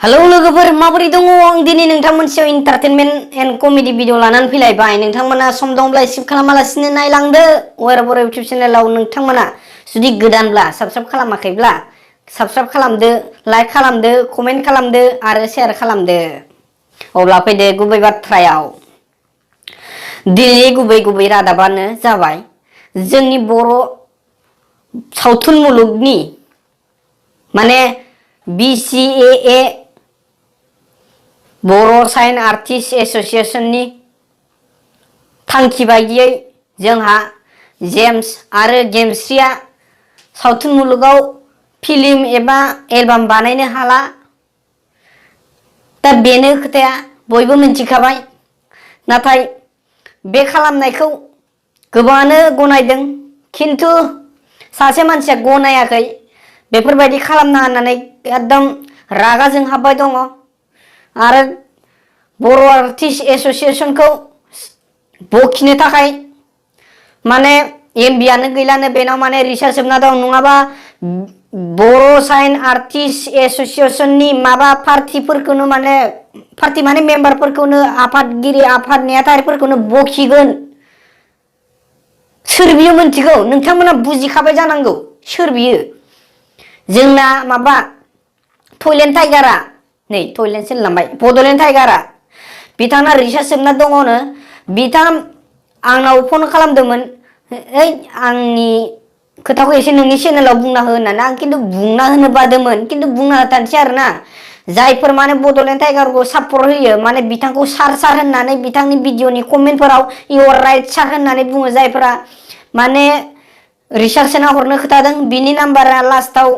hello लोगोफोर माबोरै दङ आं दिनै नोंथांमोनसियाव एन्टारटेनमेन्ट एन्ड कमेडि भिडिअ लानानै फैलायबाय नोंथांमोना सम दंब्ला स्किप खालामालासिनो नायलांदो वेर बर' इउटिउब चेनेलाव नोंथांमोना जुदि गोदानब्ला साबस्क्राइब खालामाखैब्ला साबस्क्राइब खालामदो लाइक खालामदो कमेन्ट खालामदो आरो शेयार खालामदो अब्ला फैदो गुबै बाथ्रायाव दिनै गुबै रादाबानो जाबाय जोंनि बर' सावथुन मुलुगनि माने BCAA बर' साइन आर्टिस्ट एस'सिएशननि थांखि बायदियै जोंहा जेम्स आरो गेमस्रिया सावथुन मुलुगाव फिल्म एबा एलबाम बानायनो हाला दा बेनो खोथाया बयबो मिन्थिखाबाय नाथाय बे खालामनायखौ गोबाङानो गनायदों खिन्थु सासे मानसिया गनायाखै बेफोरबायदि खालामना होननानै एकदम रागा जोंहाबबाय दङ आरो बर' आर्टिस्ट एस'सिएशनखौ बखिनो थाखाय माने एमबियानो गैलानो बेनाव माने रिसार्च जोबना दं नङाबा बर' साइन आर्टिस्ट एस'सिएशननि माबा पार्टिफोरखौनो माने पार्टि माने मेम्बारफोरखौनो आफादगिरि आफाद नेहाथारिफोरखौनो बखिगोन सोर बियो मोनथिगौ नोंथांमोना बुजिखाबाय जानांगौ सोर बियो जोंना माबा टयलेट टाइगारा नै टयलेट होनलांबाय बड'लेण्ड टाइगारा बिथाङा रिसार्च जोबना दङनो बिथाङा आंनाव फन खालामदोंमोन ओइ आंनि खोथाखौ एसे नोंनि चेनेलाव बुंना हो होननानै आं खिन्थु बुंना होनो बादोंमोन खिन्थु बुंना होथारनोसै आरोना जायफोर माने बड'लेण्ड टाइगारखौ सापर्ट होयो माने बिथांखौ सार होननानै बिथांनि भिडिअनि कमेन्टफोराव इउर राइट सार होननानै बुङो जायफोरा माने रिसार्चना हरनो खोथादों बिनि नाम्बारा लास्टाव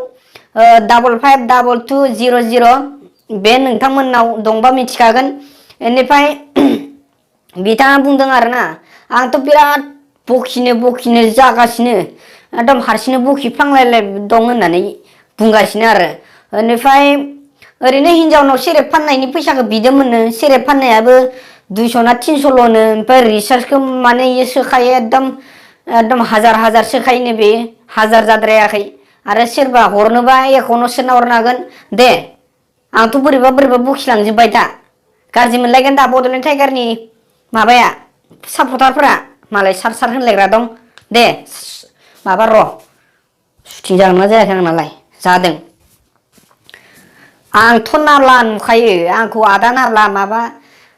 552200 बे नोंथांमोननाव दंबा मिथिखागोन बेनिफ्राय बिथाङा बुंदों आरोना आंथ' बिराद बखिनो जागासिनो एकदम हारसिंनो बखिफ्लांलायलाय दं होननानै बुंगासिनो आरो बेनिफ्राय ओरैनो हिनजावनाव सेरेब फाननायनि फैसाखौ बिदोंमोननो सेरेब फाननायाबो 200 ना 300ल'नो ओमफ्राय रिसार्चखौ माने इयो सोखायो एकदम हाजार सोखायोनो बे हाजार जाद्रायाखै आरो सोरबा हरनोबा एकाउन्टाव सोना हरनो हागोन दे आंथ' बोरैबा बखिलांजोब्बाय दा गाज्रि मोनलायगोन दा बड'लेण्ड टाइगारनि माबाया सापर्टारफोरा मालाय सार होनलायग्रा दं दे माबा र' सुटिं जागोन ना जायाखै आंनालाय जादों आंथ' नाब्ला नुखायो आंखौ आदा नाब्ला माबा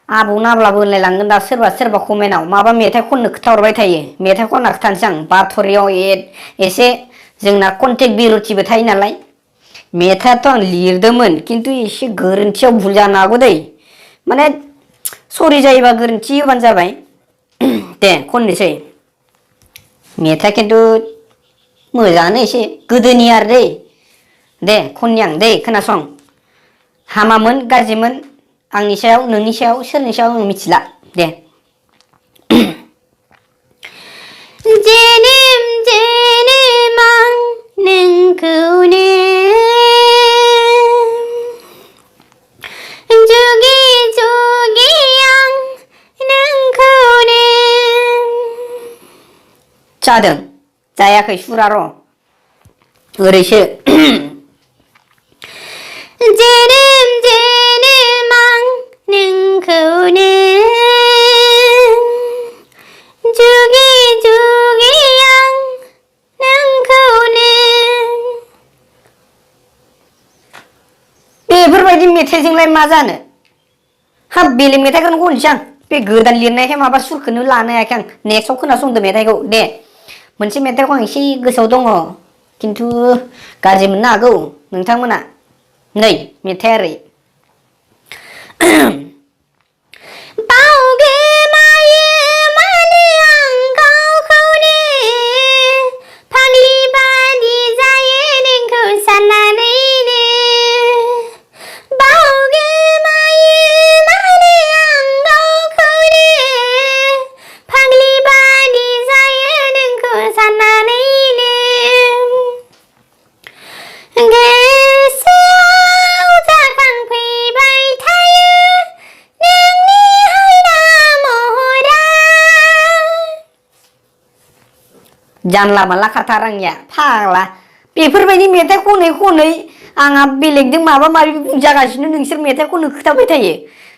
आबौ नाब्लाबो होनलायलांगोन दा सोरबा कमेन्टआव माबा मेथाइ खननो खोथाहरबाय थायो मेथाइ खनना खोथानोसै आं बाथ'रियाव एसे जोंना कन्टेक्ट बिरथिबो थायो नालाय मेथाइआथ' आं लिरदोंमोन खिन्थु एसे गोरोन्थियाव भुल जानो हागौ दै माने सरि जायोबा गोरोन्थि होबानो जाबाय दे खननोसै मेथाइ खिन्थु मोजाङानो एसे गोदोनि आरो दे खननि आं दे खोनासं हामामोन गाज्रिमोन आंनि सायाव नोंनि सायाव सोरनि सायाव आं मिथिला दे जेनेम आं नोंखौनो जुगे जुगे आं नोंखौनो जादों जायाखै सुरा र' ओरैसो जेनेम आं नोंखौनो जुगे जुगे आं नोंखौनो बेफोरबायदि मेथाइजोंलाय मा जानो हाब बेलेग मेथाइखौनो खननोसै आं बे गोदान लिरनायखाय माबा सुरखौनो लानो हायाखै आं नेक्स्टआव खोनासंदो मेथाइखौ दे मोनसे मेथाइखौ आं एसे गोसोआव दङ खिन्थु गाज्रि मोननो हागौ नोंथांमोना नै मेथाइआ ओरै बावगोमायो मानो आं गावखौनो फाग्लि बादि जायो नोंखौ साननानैनो बावगोमायो मानो आं गावखौनो फाग्लि बादि जायो नोंखौ साननानैनो गोसोआव जाखांफैबाय थायो नोंनि हायना महरा जानला मानला खाथार आंनिया फाग्ला बेफोरबायदि मेथाइ खनै आंहा बेलेगजों माबा माबि बुंजागासिनो नोंसोर मेथाइ खननो खोथाबाय थायो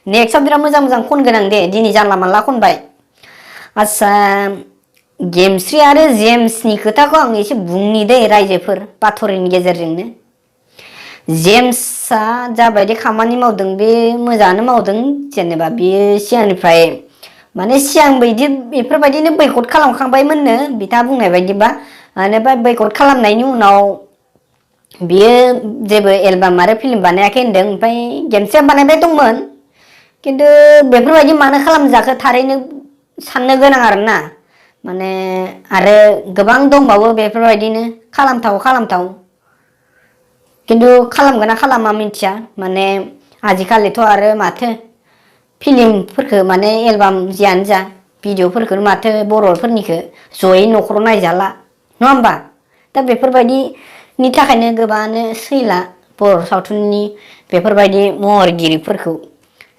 नेक्स्टआव बिराद मोजां मोजां खनगोन आं दे दिनै जानला मानला खनबाय आच्छा गेमस्रि आरो जेम्सनि खोथाखौ आं एसे बुंनि दे रायजोफोर बाथरिनि गेजेरजोंनो जेम्सआ जाबायदि खामानि मावदों बे मोजाङानो मावदों जेनेबा बियो सिगांनिफ्राय माने सिगां बायदि बेफोरबायदिनो बैकट खालामखांबायमोननो बिथाङा बुंनाय बायदिबा मानोबा बैकट खालामनायनि उनाव बियो जेबो एलबाम आरो फिल्म बानायाखै होनदों ओमफ्राय गेमस्रिया बानायबाय दंमोन खिन्थु बेफोरबायदि मानो खालामजाखो थारैनो साननो गोनां आरोना माने आरो गोबां दंबावो बेफोरबायदिनो खालामथाव खिन्थु खालामगोन ना खालामा मिथिया माने आजिखालिथ' आरो माथो फिल्मफोरखौ माने एलबाम जियानो जा भिडिअफोरखौ माथो बर'फोरनिखौ जयै न'खराव नायजाला नङा होमबा दा बेफोरबायदिनि थाखायनो गोबाङानो सैला बर' सावथुननि बेफोरबायदि महरगिरिफोरखौ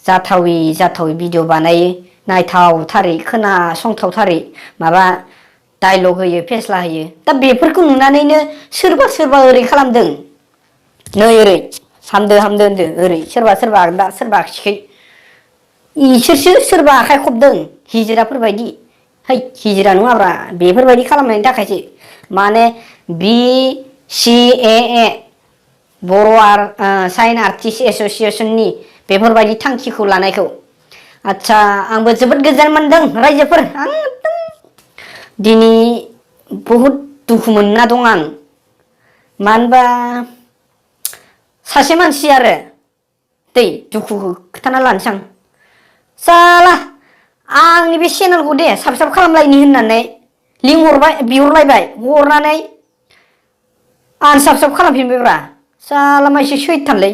जाथावै भिडिअ बानायो नायथावथारै खोनासंथावथारै माबा डाइलग होयो फेस्ला होयो दा बेफोरखौ नुनानैनो सोरबा ओरै खालामदों नै ओरै हामदो होनदो ओरै सोरबा आगदा सोरबा आगसिखै इसोरसो सोरबा आखाइ खबदों हिजिराफोरबायदि है हिजिरा नङाब्रा बेफोरबायदि खालामनायनि थाखायसो माने BCAA बर' साइन आर्टिस्ट एस'सियेसननि बेफोरबायदि थांखिखौ लानायखौ आच्छा आंबो जोबोद गोजोन मोनदों रायजोफोर आं एकदम दिनै बहुद दुखु मोनना दं आं मानोबा सासे मानसि आरो दै दुखुखौ खोथाना लानोसै आं साला आंनि बे चेनेलखौ दे साबसक्राइब खालामलायनि होननानै बिहरलायबाय हरनानै आनसाबस्क्राइब खालामफिनबायब्रा साला मानसि सैथानलै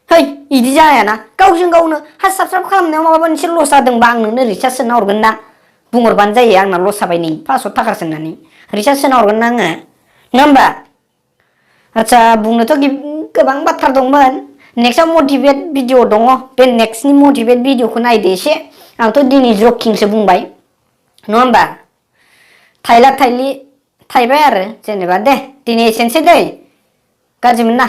है इदि जायाना गावजों गावनो साबसक्राइब खालामनायाव माबा मोनसे लस जादोंबा आं नोंनो रिसार्ज सोना हरगोन ना बुंहरबानो जायो आंना लस जाबाय नै 500 थाखा सोनानै रिसार्ज सोना हरगोन ना आङो नङा होमबा आच्छा बुंनोथ' गोबां बाथ्रा दंमोन नेक्स्टआव मटिभेट भिडिअ दङ बे नेक्स्टनि मटिभेट भिडिअखौ नायदो एसे आंथ' दिनै जकिंसो बुंबाय नङा होमबा थाइला थाइलि थाइबाय आरो जेनेबा दे दिनै एसेनोसै दै गाज्रि मोनना